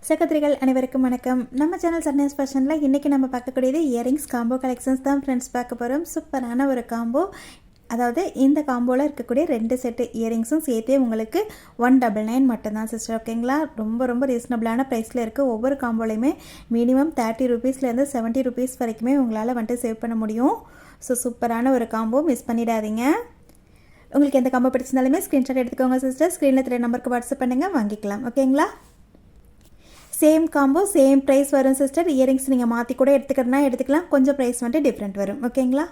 சகோதரிகள் அனைவருக்கும் வணக்கம். நம்ம சேனல் சர்னஸ் ஃபேஷனில் இன்றைக்கி நம்ம பார்க்கக்கூடியது இயரிங்ஸ் காம்போ கலெக்ஷன்ஸ் தான் ஃப்ரெண்ட்ஸ் பார்க்க போகிறோம். சூப்பரான ஒரு காம்போ. அதாவது இந்த காம்போவில் இருக்கக்கூடிய 2 செட்டு இயரிங்ஸும் சேர்த்தே உங்களுக்கு 199 மட்டும்தான் சிஸ்டர். ஓகேங்களா? ரொம்ப ரீசனபிளான ப்ரைஸில் இருக்குது. ஒவ்வொரு காம்போலையுமே மினிமம் 30 ரூபீஸ்லேருந்து 70 ரூபீஸ் வரைக்குமே உங்களால் வந்துட்டு சேவ் பண்ண முடியும். சூப்பரான ஒரு காம்போ, மிஸ் பண்ணிடாதீங்க. உங்களுக்கு எந்த காம்போ பிடிச்சிருந்தாலுமே ஸ்க்ரீன்ஷாட் எடுத்துக்கோங்க சிஸ்டர். ஸ்க்ரீனில் 3 நம்பருக்கு வாட்ஸ்அப் பண்ணுங்கள், வாங்கிக்கலாம். ஓகேங்களா? சேம் காம்போ சேம் ப்ரைஸ் வரும் சிஸ்டர். இயரிங்ஸ் நீங்கள் மாற்றி கூட எடுத்துக்கிறதுனா எடுத்துக்கலாம், கொஞ்சம் ப்ரைஸ் வந்துட்டு டிஃப்ரெண்ட் வரும். ஓகேங்களா?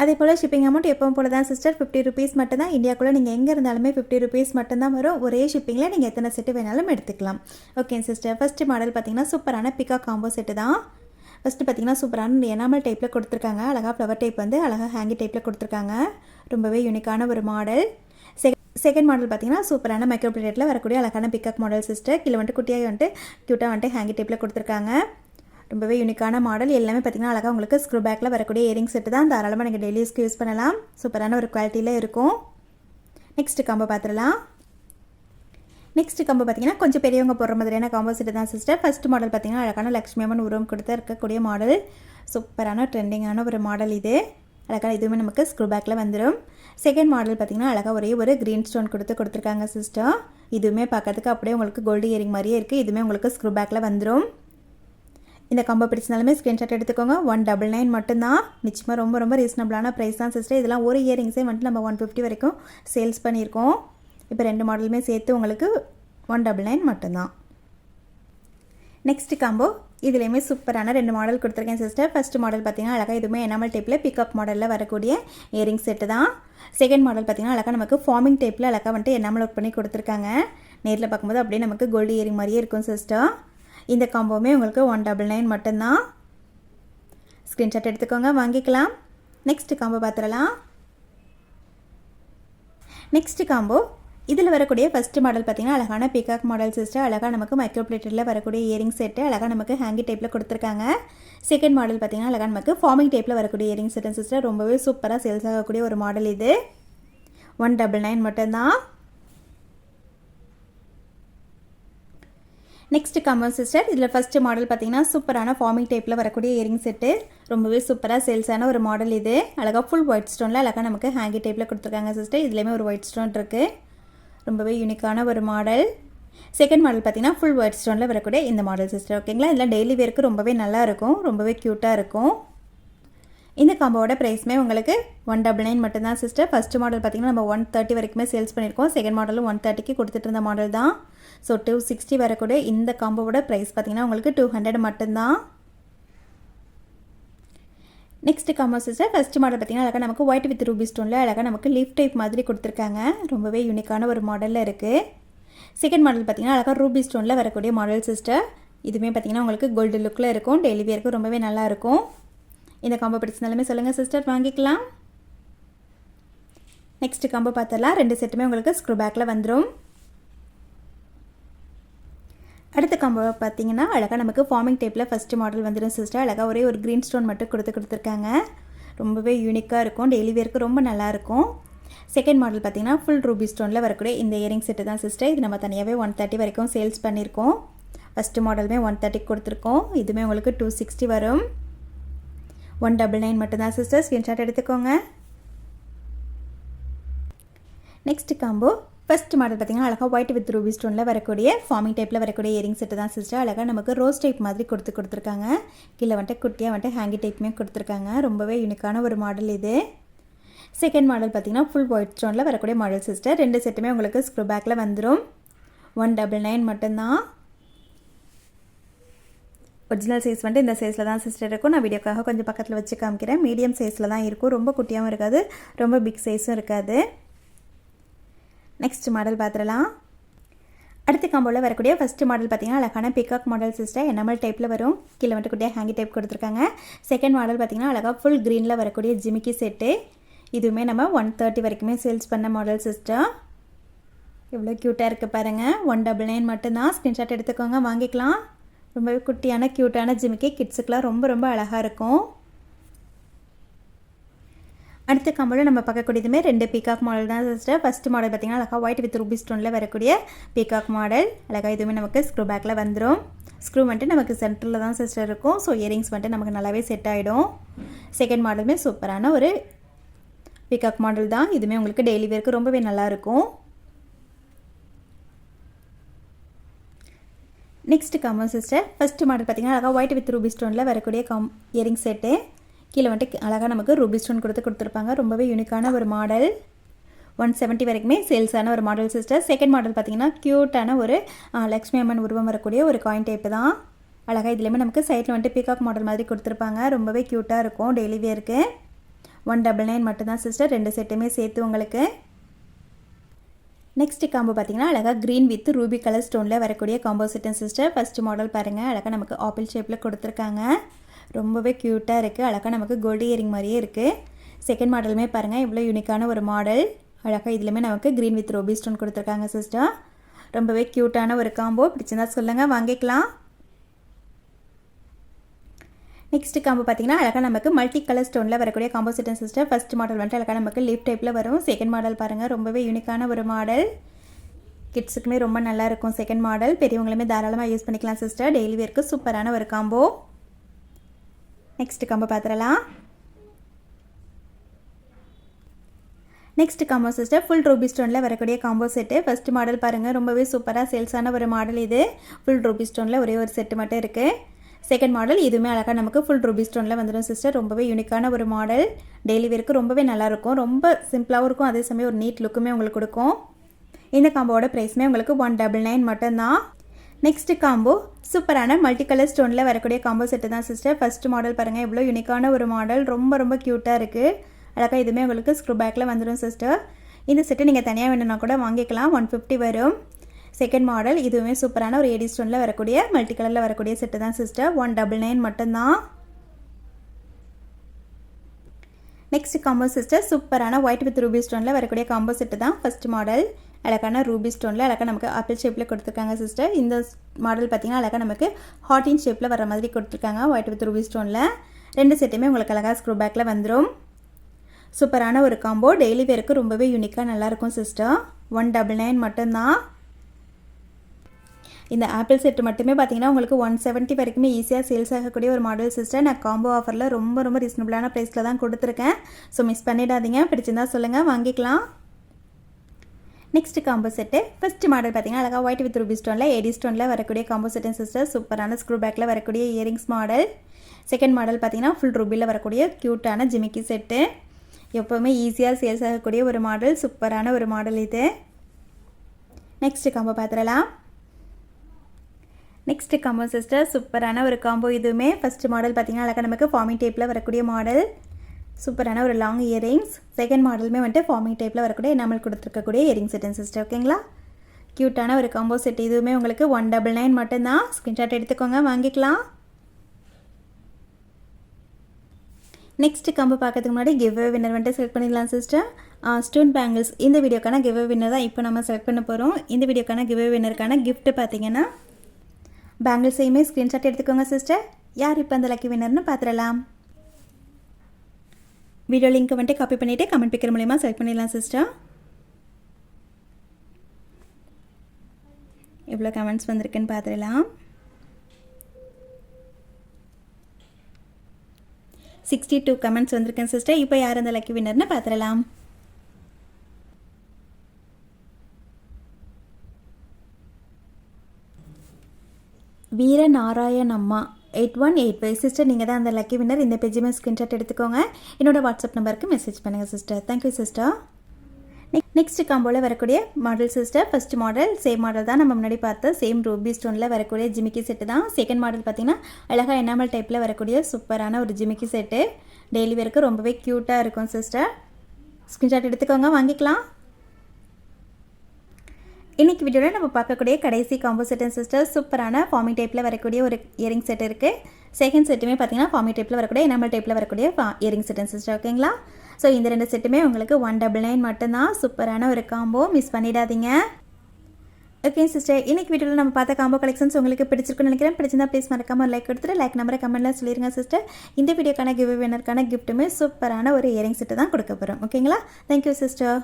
அதே போல் ஷிப்பிங் அமௌண்ட் எப்பவும் போல தான் சிஸ்டர், 50 ரூபீஸ் மட்டும்தான். இந்தியாவுக்குள்ளே நீங்கள் எங்கே இருந்தாலுமே 50 ரூபீஸ் மட்டும்தான் வரும். ஒரே ஷிப்பிங்கில் நீங்கள் எத்தனை செட்டு வேணாலும் எடுத்துக்கலாம். Okay sister. ஃபஸ்ட்டு மாடல் பார்த்தீங்கன்னா சூப்பரான பிகா காம்போ செட்டு தான். ஃபஸ்ட்டு பார்த்தீங்கன்னா சூப்பரான எனாமல் டைப்பில் கொடுத்துருக்காங்க. அழகாக ஃப்ளவர் டைப் வந்து அழகாக ஹேங்கி டைப்பில் கொடுத்துருக்காங்க. ரொம்பவே யூனிக்கான ஒரு மாடல். செகண்ட் மாடல் பார்த்தீங்கன்னா சூப்பரான மைக்ரோ பிளேட்டில் வரக்கூடிய அழகான பிக்காக் மாடல் சிஸ்டர். கீழே வந்துட்டு குட்டியாக வந்துட்டு க்யூட்டாக வந்துட்டு ஹேங்கி டைப்பில் கொடுத்துருக்காங்க. ரொம்பவே யூனிக்கான மாடல். எல்லாமே பார்த்தீங்கன்னா அழகாக உங்களுக்கு ஸ்க்ரூ பேக்கில் வரக்கூடிய இயரிங் செட்டு தான். தாராளமாக நீங்கள் டெய்லி யூஸ்க்கு யூஸ் பண்ணலாம். சூப்பரான ஒரு குவாலிட்டியில் இருக்கும். நெக்ஸ்ட் காம்போ பார்த்துடலாம். நெக்ஸ்ட் காம்போ பார்த்தீங்கன்னா கொஞ்சம் பெரியவங்க போடுற மாதிரியான காம்போ செட்டு தான் சிஸ்டர். ஃபஸ்ட் மாடல் பார்த்தீங்கன்னா அழகான லக்ஷ்மி அம்மன் உருவம் கொடுத்து இருக்கக்கூடிய மாடல். சூப்பரான ட்ரெண்டிங்கான ஒரு மாடல் இது. அழகாக இதுவுமே நமக்கு ஸ்க்ரூ பேக்கில் வந்துடும். செகண்ட் மாடல் பார்த்திங்கன்னா அழகாக ஒரே ஒரு க்ரீன் ஸ்டோன் கொடுத்துருக்காங்க சிஸ்டர். இதுவுமே பார்க்கறதுக்கு அப்படியே உங்களுக்கு கோல்டு இயரிங் மாதிரியே இருக்குது. இதுவுமே உங்களுக்கு ஸ்க்ரூ பேக்கில் வந்துடும். இந்த காம்போ பிடிச்சினாலுமே ஸ்க்ரீன்ஷாட் எடுத்துக்கோங்க. 199 மட்டும்தான். நிச்சயமாக ரொம்ப ரீசனபிளான ப்ரைஸ் தான் சிஸ்டர். இதெல்லாம் ஒரு இயரிங்ஸே வந்துட்டு நம்ம 150 வரைக்கும் சேல்ஸ் பண்ணியிருக்கோம். இப்போ 2 மாடலுமே சேர்த்து உங்களுக்கு 199 மட்டும்தான். நெக்ஸ்ட் காம்போ இதுலேயுமே சூப்பரான 2 மாடல் கொடுத்துருக்கேன் சிஸ்டர். ஃபஸ்ட் மாடல் பார்த்தீங்கன்னா அழகாக இதுவுமே எனாமல் டைப்பில் பிக்கப் மாடலில் வரக்கூடிய இயரிங் செட்டு தான். செகண்ட் மாடல் பார்த்தீங்கன்னா அழகாக நமக்கு ஃபார்மிங் டைப்பில் அழகாக வந்துட்டு எனாமல் ஒர்க் பண்ணி கொடுத்துருக்காங்க. நேரில் பார்க்கும்போது அப்படியே நமக்கு கோல்டு இயரிங் மாதிரியே இருக்கும் சிஸ்டர். இந்த காம்போவுமே உங்களுக்கு 199 மட்டும்தான். ஸ்க்ரீன்ஷாட் எடுத்துக்கோங்க, வாங்கிக்கலாம். நெக்ஸ்ட் காம்போ பார்த்துடலாம். நெக்ஸ்ட் காம்போ இதில் வரக்கூடிய ஃபஸ்ட் மாடல் பார்த்திங்கன்னா அழகான பிகாக் மாடல் சிஸ்டர். அழகாக நமக்கு மைக்ரோ பிளேட்டில் வரக்கூடிய இயரிங் செட்டு அழகாக நமக்கு ஹேங்கி டைப்பில் கொடுத்துருக்காங்க. செகண்ட் மாடல் பார்த்திங்கன்னா அழகாக நமக்கு ஃபார்மிங் டைப்பில் வரக்கூடிய இயரிங் செட்டு சிஸ்டர். ரொம்பவே சூப்பராக சேல்ஸ் ஆகக்கூடிய ஒரு மாடல் இது. 199 மட்டும்தான். Next combo sister. இதில் ஃபஸ்ட்டு மாடல் பார்த்திங்கன்னா சூப்பரான ஃபார்மிங் டைப்பில் வரக்கூடிய இயரிங் செட்டு. ரொம்பவே சூப்பராக சேல்ஸான ஒரு மாடல் இது. அழகாக ஃபுல் ஒயிட் ஸ்டோனில் அழகாக நமக்கு ஹேங்கி டைப்பில் கொடுத்துருக்காங்க சிஸ்டர். இதுலேயுமே ஒரு ஒயிட் ஸ்டோன் இருக்குது. ரொம்பவே யூனிக்கான ஒரு மாடல். செகண்ட் மாடல் பார்த்தீங்கன்னா ஃபுல் ஒயிட் ஸ்டோனில் வரக்கூடிய இந்த மாடல் சிஸ்டர். ஓகேங்களா? இதெல்லாம் டெய்லி வேருக்கு ரொம்பவே நல்லா இருக்கும், ரொம்பவே க்யூட்டாக இருக்கும். இந்த காம்போவோட ப்ரைஸுமே உங்களுக்கு 199 மட்டும்தான் சிஸ்டர். ஃபஸ்ட் மாடல் பார்த்திங்கன்னா நம்ம 130 வரைக்குமே சேல்ஸ் பண்ணியிருக்கோம். செகண்ட் மாடலும் 130க்கு கொடுத்துட்டு இருந்த மாடல் தான். ஸோ 260 வரக்கூடிய இந்த காம்போவோட ப்ரைஸ் பார்த்திங்கன்னா உங்களுக்கு 200 மட்டும்தான். Next combo sister. First model பார்த்திங்கன்னா அழகாக நமக்கு ஒயிட் வித் ரூபி ஸ்டோனில் அழகாக நமக்கு லீஃப் டைப் மாதிரி கொடுத்துருக்காங்க. ரொம்பவே யூனிக்கான ஒரு மாடலில் இருக்குது. செகண்ட் மாடல் பார்த்திங்கன்னா அழகாக ரூபி ஸ்டோனில் வரக்கூடிய மாடல் சிஸ்டர். இதுவுமே பார்த்திங்கன்னா உங்களுக்கு கோல்டு லுக்கில் இருக்கும். டெய்லி வேருக்கு ரொம்பவே நல்லாயிருக்கும். இந்த காம்போ பிடிச்சிருந்தாலுமே சொல்லுங்கள் சிஸ்டர், வாங்கிக்கலாம். நெக்ஸ்ட் காம்போ பார்த்தலாம். 2 செட்டுமே உங்களுக்கு ஸ்க்ரூ பேக்கில் வந்துடும். அடுத்த காம்போ பார்த்தீங்கன்னா அழகாக நமக்கு ஃபார்மிங் டைப்பில் ஃபஸ்ட்டு மாடல் வந்துடும் சிஸ்டர். அழகாக ஒரே ஒரு க்ரீன் ஸ்டோன் மட்டும் கொடுத்துருக்காங்க. ரொம்பவே யூனிக்காக இருக்கும். டெய்லி வேருக்கு ரொம்ப நல்லாயிருக்கும். செகண்ட் மாடல் பார்த்தீங்கன்னா ஃபுல் ரூபி ஸ்டோனில் வரக்கூடிய இந்த இயரிங் செட்டு தான் சிஸ்டர். இது நம்ம தனியாகவே 130 வரைக்கும் சேல்ஸ் பண்ணியிருக்கோம். ஃபஸ்ட்டு மாடலுமே 130 கொடுத்துருக்கோம். இதுவுமே உங்களுக்கு 260 வரும். 199 மட்டும்தான் சிஸ்டர். ஸ்க்ரீன்ஷாட் எடுத்துக்கோங்க. நெக்ஸ்ட் காம்போ ஃபஸ்ட் மாடல் பார்த்திங்கன்னா அழகாக ஒயிட் வித் ரூபி ஸ்டோனில் வரக்கூடிய ஃபார்மிங் டைப்பில் வரக்கூடிய இயரிங் செட்டு தான் சிஸ்டர். அழகாக நமக்கு ரோஸ் டைப் மாதிரி கொடுத்துருக்காங்க. கீழே வந்துட்டு குட்டியாக வந்துட்டு ஹேங்கி டைப்புமே கொடுத்துருக்காங்க. ரொம்பவே யூனிக்கான ஒரு மாடல் இது. செகண்ட் மாடல் பார்த்திங்கன்னா ஃபுல் ஒயிட் ஸ்டோனில் வரக்கூடிய மாடல் சிஸ்டர். 2 செட்டுமே உங்களுக்கு ஸ்க்ரூ பேக்கில் வந்துடும். 199 மட்டும்தான். ஒரிஜினல் சைஸ் வந்துட்டு இந்த சைஸில் தான் சிஸ்டர் இருக்கும். நான் வீடியோக்காக கொஞ்சம் பக்கத்தில் வச்சு காமிக்கிறேன். மீடியம் சைஸில் தான் இருக்கும். ரொம்ப குட்டியாகவும் இருக்காது, ரொம்ப பிக் சைஸும் இருக்காது. நெக்ஸ்ட் மாடல் பார்த்துடலாம். அடுத்த காம்போவில் வரக்கூடிய ஃபஸ்ட்டு மாடல் பார்த்திங்கன்னா அழகான பிகாக் மாடல் சிஸ்டர். எனாமல் டைப்பில் வரும். கீழே வந்துட்டு குட்டியாக ஹேங்கி டைப் கொடுத்துருக்காங்க. செகண்ட் மாடல் பார்த்திங்கன்னா அழகாக ஃபுல் க்ரீனில் வரக்கூடிய ஜிமிக்கி செட்டு. இதுவுமே நம்ம 130 வரைக்குமே சேல்ஸ் பண்ண மாடல் சிஸ்டர். எவ்வளோ க்யூட்டாக இருக்குது பாருங்கள். 199 மட்டும்தான். ஸ்க்ரீன்ஷாட் எடுத்துக்கோங்க, வாங்கிக்கலாம். ரொம்பவே குட்டியான க்யூட்டான ஜிமிக்கி. கிட்ஸுக்கெலாம் ரொம்ப அழகாக இருக்கும். அடுத்த காம்போவில் நம்ம பார்க்கக்கூடியதுமே 2 பீகாக் மாடல் தான் சிஸ்டர். ஃபஸ்ட் மாடல் பார்த்திங்கன்னா அழகாக ஒயிட் வித் ரூபி ஸ்டோனில் வரக்கூடிய பீகாக் மாடல். அழகாக இதுவுமே நமக்கு ஸ்க்ரூ பேக்கில் வந்துடும். ஸ்க்ரூ வந்துட்டு நமக்கு சென்டரில் தான் சிஸ்டர் இருக்கும். ஸோ இயரிங்ஸ் வந்துட்டு நமக்கு நல்லாவே செட் ஆகிடும். செகண்ட் மாடலுமே சூப்பரான ஒரு பீகாக் மாடல் தான். இதுவுமே உங்களுக்கு டெய்லி வேருக்கு ரொம்பவே நல்லாயிருக்கும். Next combo sister. First model பார்த்திங்கன்னா அழகாக ஒயிட் வித் ரூபி ஸ்டோனில் வரக்கூடிய இயரிங் செட்டு. கீழே வந்துட்டு அழகாக நமக்கு ரூபி ஸ்டோன் கொடுத்துருப்பாங்க. ரொம்பவே யூனிக்கான ஒரு மாடல். 170 வரைக்குமே சேல்ஸான ஒரு மாடல் சிஸ்டர். செகண்ட் மாடல் பார்த்திங்கன்னா க்யூட்டான ஒரு லக்ஷ்மி அம்மன் உருவம் வரக்கூடிய ஒரு காயின் டைப்பு தான். அழகாக இதுலேயுமே நமக்கு சைடில் வந்துட்டு பீகாக் மாடல் மாதிரி கொடுத்துருப்பாங்க. ரொம்பவே க்யூட்டாக இருக்கும். டெய்லி வேருக்கு 199 மட்டும்தான் சிஸ்டர். 2 செட்டுமே சேர்த்து உங்களுக்கு. நெக்ஸ்ட் காம்போ பார்த்திங்கன்னா அழகாக க்ரீன் வித் ரூபி கலர் ஸ்டோனில் வரக்கூடிய காம்போ செட்டன் சிஸ்டர். ஃபஸ்ட்டு மாடல் பாருங்கள். அழகாக நமக்கு ஆப்பிள் ஷேப்பில் கொடுத்துருக்காங்க. ரொம்பவே க்யூட்டாக இருக்குது. அழகாக நமக்கு கோல்டு இயரிங் மாதிரியே இருக்குது. செகண்ட் மாடலுமே பாருங்கள் இவ்வளோ யூனிக்கான ஒரு மாடல். அழகாக இதுலேயுமே நமக்கு க்ரீன் வித் ரூபி ஸ்டோன் கொடுத்துருக்காங்க சிஸ்டர். ரொம்பவே க்யூட்டான ஒரு காம்போ. பிடிச்சிருந்தா சொல்லுங்கள், வாங்கிக்கலாம். நெக்ஸ்ட் காம்போ பார்த்திங்கன்னா அழகாக நமக்கு மல்டி கலர் ஸ்டோனில் வரக்கூடிய காம்போ செட்டன் சிஸ்டர். ஃபஸ்ட் மாடல் வந்துட்டு அழகாக நமக்கு லீஃப் டைப்பில் வரும். செகண்ட் மாடல் பாருங்கள் ரொம்பவே யூனிக்கான ஒரு மாடல். கிட்ஸுக்குமே ரொம்ப நல்லாயிருக்கும் செகண்ட் மாடல். பெரியவங்களுமே தாராளமாக யூஸ் பண்ணிக்கலாம் சிஸ்டர். டெய்லி வேருக்கு சூப்பரான ஒரு காம்போ. நெக்ஸ்ட் காம்போ பார்த்துடலாம். Next combo sister full ruby ஸ்டோனில் வரக்கூடிய காம்போ செட்டு. ஃபஸ்ட் மாடல் பாருங்கள் ரொம்பவே சூப்பராக சேல்ஸான ஒரு மாடல் இது. ஃபுல் ரூபி ஸ்டோனில் ஒரே ஒரு செட்டு மட்டும் இருக்குது. செகண்ட் மாடல் இதுவுமே அழகாக நமக்கு ஃபுல் ரூபி ஸ்டோனில் வந்துடும் சிஸ்டர். ரொம்பவே யூனிக்கான ஒரு மாடல். டெய்லி வேருக்கு ரொம்பவே நல்லாயிருக்கும். ரொம்ப சிம்பிளாகவும் இருக்கும். அதே சமயம் ஒரு நீட் லுக்குமே உங்களுக்கு கொடுக்கும். இந்த காம்போவோட ப்ரைஸுமே உங்களுக்கு 199 மட்டும்தான். நெக்ஸ்ட் காம்போ சூப்பரான மல்டி கலர் ஸ்டோனில் வரக்கூடிய காம்போ செட்டு தான் சிஸ்டர். ஃபஸ்ட் மாடல் பாருங்கள் இவ்வளோ யூனிக்கான ஒரு மாடல். ரொம்ப க்யூட்டாக இருக்குது. அழகாக இதுவுமே உங்களுக்கு ஸ்க்ரூ பேக்கில் வந்துடும் சிஸ்டர். இந்த செட்டு நீங்கள் தனியாக வேணும்னா கூட வாங்கிக்கலாம். 150 வரும். செகண்ட் மாடல் இதுவுமே சூப்பரான ஒரு ஏடி ஸ்டோனில் வரக்கூடிய மல்டி கலரில் வரக்கூடிய செட்டு தான் சிஸ்டர். 199 மட்டும்தான். நெக்ஸ்ட் காம்போ சிஸ்டர் சூப்பரான ஒயிட் வித் ரூபி ஸ்டோனில் வரக்கூடிய காம்போ செட்டு தான். ஃபஸ்ட் மாடல் அழகான ரூபி ஸ்டோனில் அழகாக நமக்கு ஆப்பிள் ஷேப்பில் கொடுத்துருக்காங்க சிஸ்டர். இந்த மாடல் பார்த்திங்கன்னா அழகாக நமக்கு ஹார்டின் ஷேப்பில் வர மாதிரி கொடுத்துருக்காங்க ஒயிட் வித் ரூபி ஸ்டோனில். 2 செட்டுமே உங்களுக்கு அழகாக ஸ்க்ரூ பேக்கில் வந்துடும். சூப்பரான ஒரு காம்போ. டெய்லி வேருக்கு ரொம்பவே யூனிக்காக நல்லாயிருக்கும் சிஸ்டர். 199 மட்டும்தான். இந்த ஆப்பிள் செட்டு மட்டுமே பார்த்திங்கன்னா உங்களுக்கு 170 வரைக்குமே ஈஸியாக சேல்ஸ் ஆகக்கூடிய ஒரு மாடல் சிஸ்டர். நான் காம்போ ஆஃபரில் ரொம்ப ரீசனபிளான ப்ரைஸில் தான் கொடுத்துருக்கேன். ஸோ மிஸ் பண்ணிடாதீங்க. பிடிச்சிருந்தா சொல்லுங்கள், வாங்கிக்கலாம். Next combo set first model பார்த்திங்கன்னா அழகாக ஒயிட் வித் ரூபி ஸ்டோனில் ஏடி ஸ்டோனில் வரக்கூடிய காம்போ செட்டன் சிஸ்டர். சூப்பரான ஸ்க்ரூ பேக்கில் வரக்கூடிய இயரிங்ஸ் மாடல். செகண்ட் மாடல் பார்த்திங்கன்னா ஃபுல் ரூபியில் வரக்கூடிய க்யூட்டான ஜிமிக்கி செட்டு. எப்போவுமே ஈஸியாக சேல்ஸ் ஆகக்கூடிய ஒரு மாடல். சூப்பரான ஒரு மாடல் இது. நெக்ஸ்ட் காம்போ பார்த்துடலாம். நெக்ஸ்ட் காம்போ சிஸ்டர் சூப்பரான ஒரு காம்போ. இதுவுமே ஃபஸ்ட் மாடல் பார்த்திங்கன்னா அழகாக நமக்கு ஃபார்மிங் டைப்பில் வரக்கூடிய மாடல். சூப்பரான ஒரு லாங் இயரிங்ஸ். செகண்ட் மாடலுமே வந்துட்டு ஃபார்மிங் டைப்பில் வரக்கூடிய என்னாமல் கொடுத்துருக்கக்கூடிய இயரிங் செட்டன் சிஸ்டர். ஓகேங்களா? க்யூட்டான ஒரு காம்போ செட். இதுவுமே உங்களுக்கு 199 மட்டும்தான். ஸ்க்ரீன்ஷாட் எடுத்துக்கோங்க, வாங்கிக்கலாம். நெக்ஸ்ட் காம்போ பார்க்கறதுக்கு முன்னாடி கிவ்அவே வின்னர் வந்துட்டு செலக்ட் பண்ணிடலாம் சிஸ்டர். ஸ்டோன் பேங்கிள்ஸ் இந்த வீடியோக்கான கிவ்அவே வின்னர் தான் இப்போ நம்ம செலக்ட் பண்ண போகிறோம். இந்த வீடியோக்கான கிவ்அவே வின்னருக்கான கிஃப்ட்டு பார்த்தீங்கன்னா பேங்கிள்ஸையுமே ஸ்க்ரீன்ஷாட் எடுத்துக்கோங்க சிஸ்டர். யார் இப்போ அந்த லக்கி வின்னர்னு பார்த்துடலாம். வீடியோ லிங்க்கை வந்துட்டு காப்பி பண்ணிவிட்டு கமெண்ட் பிக்கர் மூலிமா செலக்ட் பண்ணிடலாம் சிஸ்டர். எவ்வளோ கமெண்ட்ஸ் வந்திருக்குன்னு பார்த்துடலாம். 62 கமெண்ட்ஸ் வந்திருக்கேன் சிஸ்டர். இப்போ யார் அந்த லக்கி வின்னர்னு பார்த்துடலாம். வீரநாராயண் அம்மா 8185 சிஸ்டர், நீங்கள் தான் அந்த லக்கி வின்னர். இந்த பேஜுமே ஸ்க்ரீன்ஷாட் எடுத்துக்கோங்க. என்னோடய வாட்ஸ்அப் நம்பருக்கு மெசேஜ் பண்ணுங்கள் சிஸ்டர். Thank you sister. நெக்ஸ்ட் காம்போவில் வரக்கூடிய model sister. First model same model தான் நம்ம முன்னாடி பார்த்த சேம் ரூபி ஸ்டோனில் வரக்கூடிய ஜிமிக்கி செட்டு தான். செகண்ட் மாடல் பார்த்திங்கன்னா அழகாக எனாமல் டைப்பில் வரக்கூடிய சூப்பரான ஒரு ஜிமிக்கி செட்டு. டெய்லி வேருக்கு ரொம்பவே க்யூட்டாக இருக்கும் சிஸ்டர். ஸ்க்ரீன்ஷாட் எடுத்துக்கோங்க, வாங்கிக்கலாம். இன்றைக்கி வீடியோவில் நம்ம பார்க்கக்கூடிய கடைசி காம்போ செட்டன் சிஸ்டர். சூப்பரான ஃபார்மிங் டைப்பில் வரக்கூடிய ஒரு இயரிங் செட் இருக்குது. செகண்ட் செட்டுமே பார்த்திங்கன்னா ஃபார்மிங் டைப்பில் வரக்கூடிய எனாமல் டைப்பில் வரக்கூடிய இயரிங் செட்டன் சிஸ்டர். ஓகேங்களா? ஸோ இந்த 2 செட்டுமே உங்களுக்கு 199 மட்டும்தான். சூப்பரான ஒரு காம்போ, மிஸ் பண்ணிடாதீங்க. ஓகே சிஸ்டர், இன்னைக்கு வீடியோவில் நம்ம பார்த்த காம்போ கலெக்ஷன்ஸ் உங்களுக்கு பிடிச்சிருக்குன்னு நினைக்கிறேன். பிடிச்சிருந்தா ப்ளீஸ் மறக்காம ஒரு லைக் கொடுத்துட்டு லைக் நம்பரை கமெண்ட்ல சொல்லிடுங்க சிஸ்டர். இந்த வீடியோக்கான கிவ் வினருக்கான கிஃப்ட்டுமே சூப்பரான ஒரு இயரிங் செட்டு தான் கொடுக்க போகிறோம். ஓகேங்களா? Thank you sister.